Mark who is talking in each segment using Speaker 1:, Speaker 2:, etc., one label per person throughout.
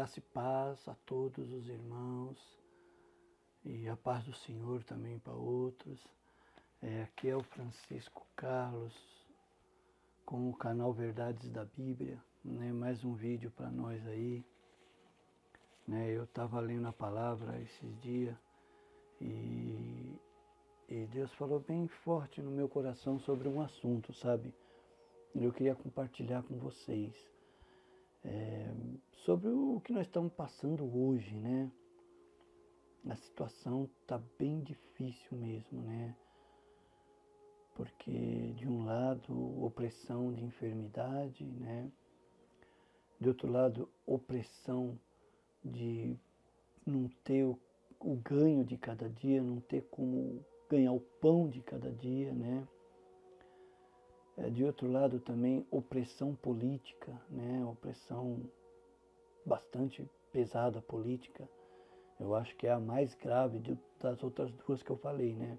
Speaker 1: Graça e paz a todos os irmãos e a paz do Senhor também para outros. Aqui é o Francisco Carlos com o canal Verdades da Bíblia, né? Mais um vídeo para nós aí. Né? Eu estava lendo a palavra esses dias e Deus falou bem forte no meu coração sobre um assunto, sabe? Eu queria compartilhar com vocês. Sobre o que nós estamos passando hoje, né? A situação está bem difícil mesmo, né? Porque de um lado, opressão de enfermidade, né? De outro lado, opressão de não ter o ganho de cada dia, não ter como ganhar o pão de cada dia, né? De outro lado também, opressão política, né? Opressão bastante pesada política. Eu acho que é a mais grave das outras duas que eu falei, né?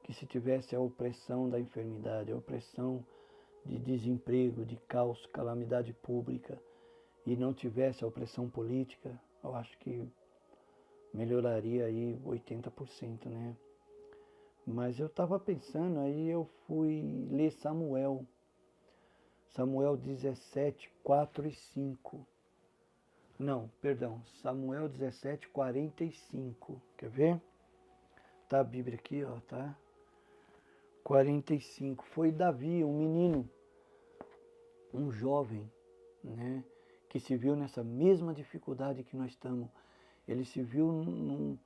Speaker 1: Que se tivesse a opressão da enfermidade, a opressão de desemprego, de caos, calamidade pública, e não tivesse a opressão política, eu acho que melhoraria aí 80%, né? Mas eu estava pensando, aí eu fui ler Samuel 17, 4 e 5. Não, perdão, Samuel 17, 45. Quer ver? Tá a Bíblia aqui, ó, tá? 45. Foi Davi, um menino, um jovem, né? Que se viu nessa mesma dificuldade que nós estamos. Ele se viu num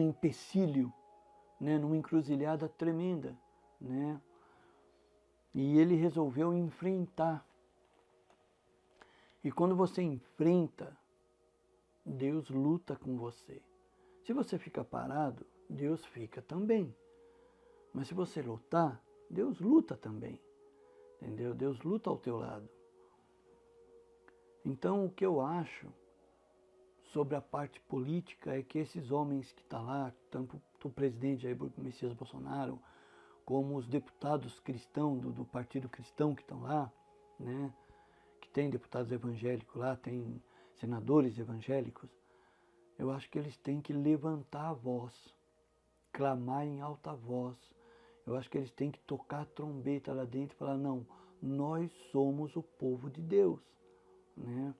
Speaker 1: empecilho, né? Numa encruzilhada tremenda, né? E ele resolveu enfrentar. E quando você enfrenta, Deus luta com você. Se você fica parado, Deus fica também. Mas se você lutar, Deus luta também. Entendeu? Deus luta ao teu lado. Então, o que eu acho sobre a parte política é que esses homens que estão lá, tanto o presidente Jair Messias Bolsonaro, como os deputados cristãos do Partido Cristão que estão lá, né? Que tem deputados evangélicos lá, tem senadores evangélicos, eu acho que eles têm que levantar a voz, clamar em alta voz. Eu acho que eles têm que tocar a trombeta lá dentro e falar, não, nós somos o povo de Deus, né?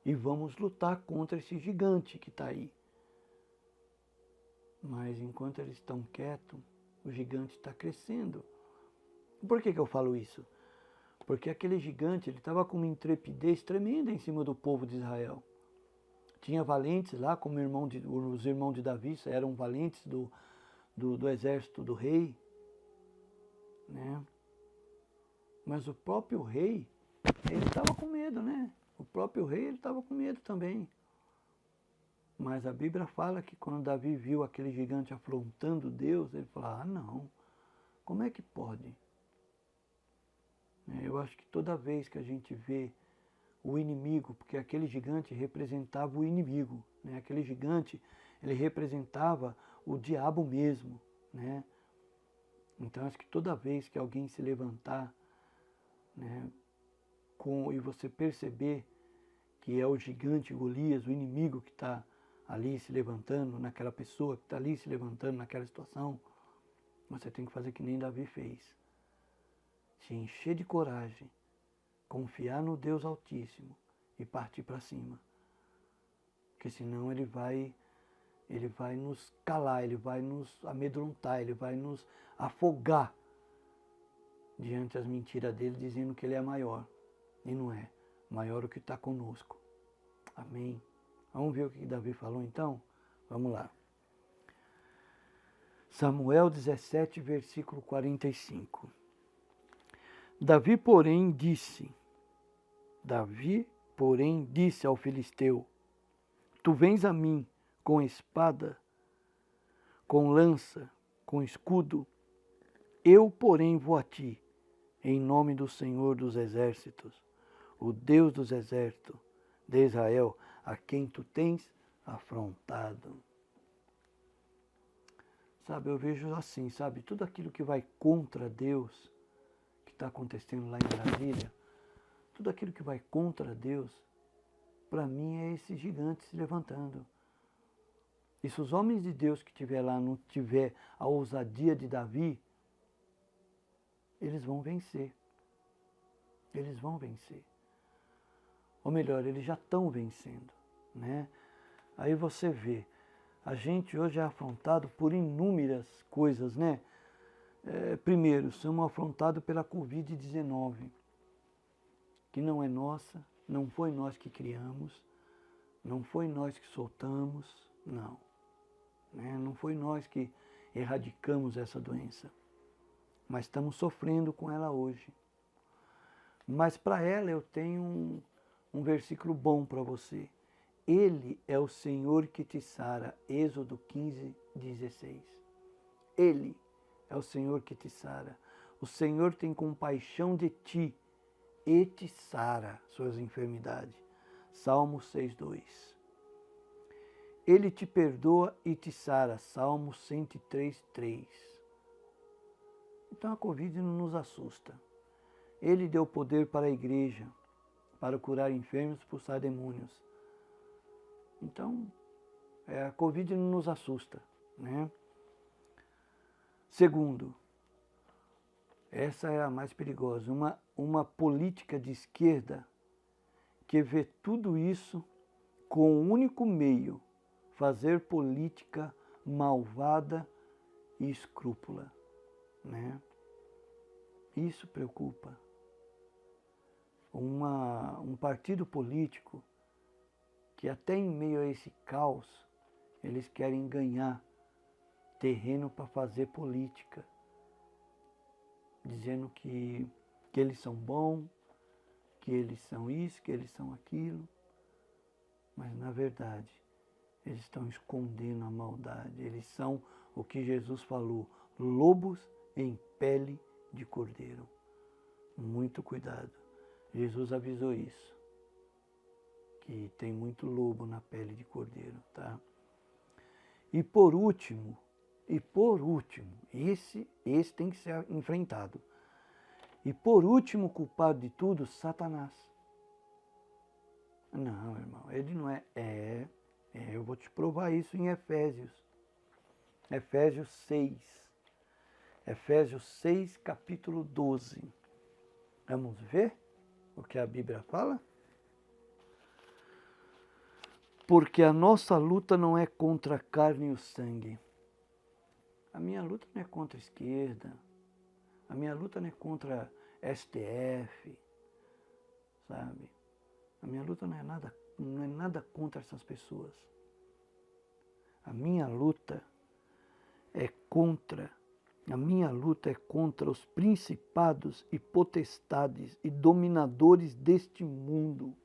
Speaker 1: E vamos lutar contra esse gigante que está aí. Mas enquanto eles estão quietos, o gigante está crescendo. Por que eu falo isso? Porque aquele gigante estava com uma intrepidez tremenda em cima do povo de Israel. Tinha valentes lá, como os irmãos de Davi, eram valentes do exército do rei, né? Mas o próprio rei, ele estava com medo, né? O próprio rei, ele estava com medo também. Mas a Bíblia fala que quando Davi viu aquele gigante afrontando Deus, ele falou, ah, não, como é que pode? Eu acho que toda vez que a gente vê o inimigo, porque aquele gigante representava o inimigo, né? Aquele gigante, ele representava o diabo mesmo, né? Então acho que toda vez que alguém se levantar, né, e você perceber que é o gigante Golias, o inimigo que está ali se levantando, naquela pessoa que está ali se levantando naquela situação, você tem que fazer que nem Davi fez. Se encher de coragem, confiar no Deus Altíssimo e partir para cima. Porque senão ele vai nos calar, ele vai nos amedrontar, ele vai nos afogar diante das mentiras dele, dizendo que ele é maior. E não é. Maior o que está conosco. Amém. Vamos ver o que Davi falou então? Vamos lá. Samuel 17, versículo 45. Davi, porém, disse ao filisteu, tu vens a mim com espada, com lança, com escudo, eu, porém, vou a ti, em nome do Senhor dos Exércitos, o Deus dos Exércitos de Israel, a quem tu tens afrontado. Sabe, eu vejo assim, sabe, tudo aquilo que vai contra Deus, que está acontecendo lá em Brasília, tudo aquilo que vai contra Deus, para mim é esse gigante se levantando. E se os homens de Deus que estiver lá não tiver a ousadia de Davi, eles vão vencer. Eles vão vencer. Ou melhor, eles já estão vencendo, né? Aí você vê, a gente hoje é afrontado por inúmeras coisas, né? Primeiro, somos afrontados pela Covid-19, que não é nossa, não foi nós que criamos, não foi nós que soltamos, não. Né? Não foi nós que erradicamos essa doença, mas estamos sofrendo com ela hoje. Mas para ela eu tenho um versículo bom para você. Ele é o Senhor que te sara, Êxodo 15:16. Ele é o Senhor que te sara. O Senhor tem compaixão de ti e te sara suas enfermidades. Salmo 6:2. Ele te perdoa e te sara. Salmo 103:3. Então a Covid não nos assusta. Ele deu poder para a igreja, para curar enfermos, expulsar demônios. Então, a Covid não nos assusta, né? Segundo, essa é a mais perigosa, uma política de esquerda que vê tudo isso com um único meio, fazer política malvada e escrúpula, né? Isso preocupa. Um partido político que até em meio a esse caos, eles querem ganhar terreno para fazer política, dizendo que eles são bons, que eles são isso, que eles são aquilo, mas na verdade eles estão escondendo a maldade, eles são o que Jesus falou, lobos em pele de cordeiro. Muito cuidado, Jesus avisou isso, que tem muito lobo na pele de cordeiro, tá? E por último, esse tem que ser enfrentado. E por último, culpado de tudo, Satanás. Não, irmão, ele não é. Eu vou te provar isso em Efésios. Efésios 6. Efésios 6, capítulo 12. Vamos ver o que a Bíblia fala? Porque a nossa luta não é contra a carne e o sangue. A minha luta não é contra a esquerda. A minha luta não é contra a STF, sabe? A minha luta não é nada contra essas pessoas. A minha luta é contra os principados e potestades e dominadores deste mundo.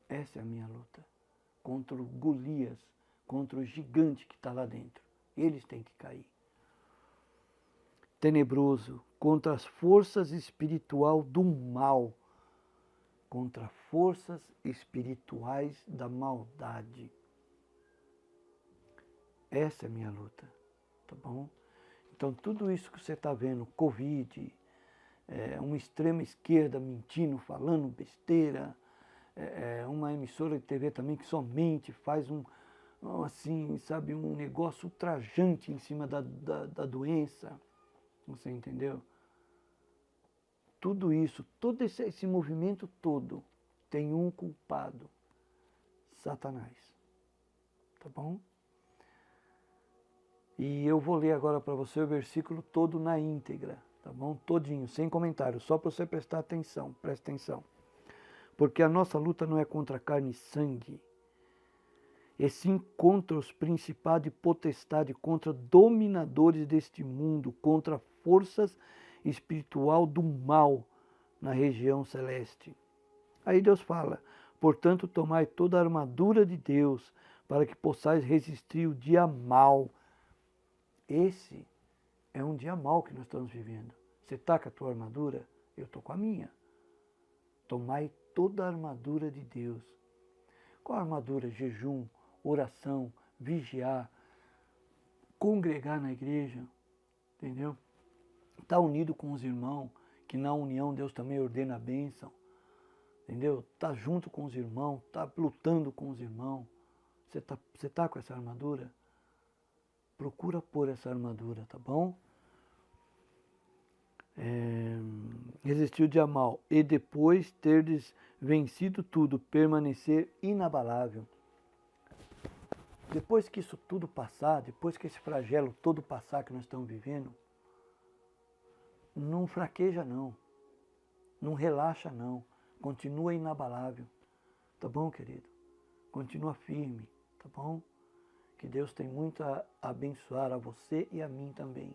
Speaker 1: Essa é a minha luta. Contra o Golias, contra o gigante que está lá dentro. Eles têm que cair. Tenebroso, contra as forças espirituais do mal. Contra forças espirituais da maldade. Essa é a minha luta, tá bom? Então tudo isso que você está vendo, Covid, uma extrema esquerda mentindo, falando besteira, uma emissora de TV também que somente faz um negócio ultrajante em cima da doença. Você entendeu? Tudo isso, todo esse movimento todo tem um culpado, Satanás. Tá bom? E eu vou ler agora para você o versículo todo na íntegra, tá bom? Todinho, sem comentário, só para você prestar atenção, presta atenção. Porque a nossa luta não é contra carne e sangue, e sim contra os principados e potestades, contra dominadores deste mundo, contra forças espiritual do mal na região celeste. Aí Deus fala, portanto tomai toda a armadura de Deus, para que possais resistir o dia mau. Esse é um dia mau que nós estamos vivendo. Você está com a tua armadura? Eu estou com a minha. Tomai toda a armadura de Deus. Qual a armadura? Jejum, oração, vigiar, congregar na igreja, entendeu? Estar unido com os irmãos, que na união Deus também ordena a bênção. Entendeu? Tá junto com os irmãos, tá lutando com os irmãos. Você tá com essa armadura? Procura pôr essa armadura, tá bom? Resistir o dia mal e depois terdes vencido tudo, permanecer inabalável. Depois que isso tudo passar, depois que esse flagelo todo passar que nós estamos vivendo, não fraqueja não, não relaxa não, continua inabalável, tá bom, querido? Continua firme, tá bom? Que Deus tem muito a abençoar a você e a mim também,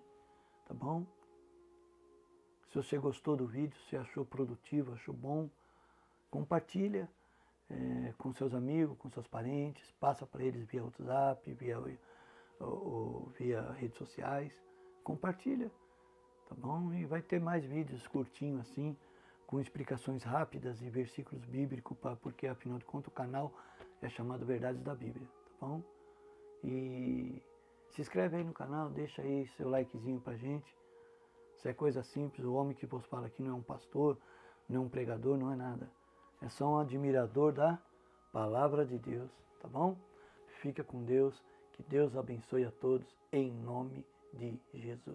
Speaker 1: tá bom? Se você gostou do vídeo, se achou produtivo, achou bom, compartilha com seus amigos, com seus parentes, passa para eles via WhatsApp, via redes sociais, compartilha, tá bom? E vai ter mais vídeos curtinhos assim, com explicações rápidas e versículos bíblicos, porque afinal de contas o canal é chamado Verdades da Bíblia, tá bom? E se inscreve aí no canal, deixa aí seu likezinho pra gente. Isso é coisa simples, o homem que vos fala aqui não é um pastor, não é um pregador, não é nada. É só um admirador da palavra de Deus, tá bom? Fica com Deus, que Deus abençoe a todos, em nome de Jesus.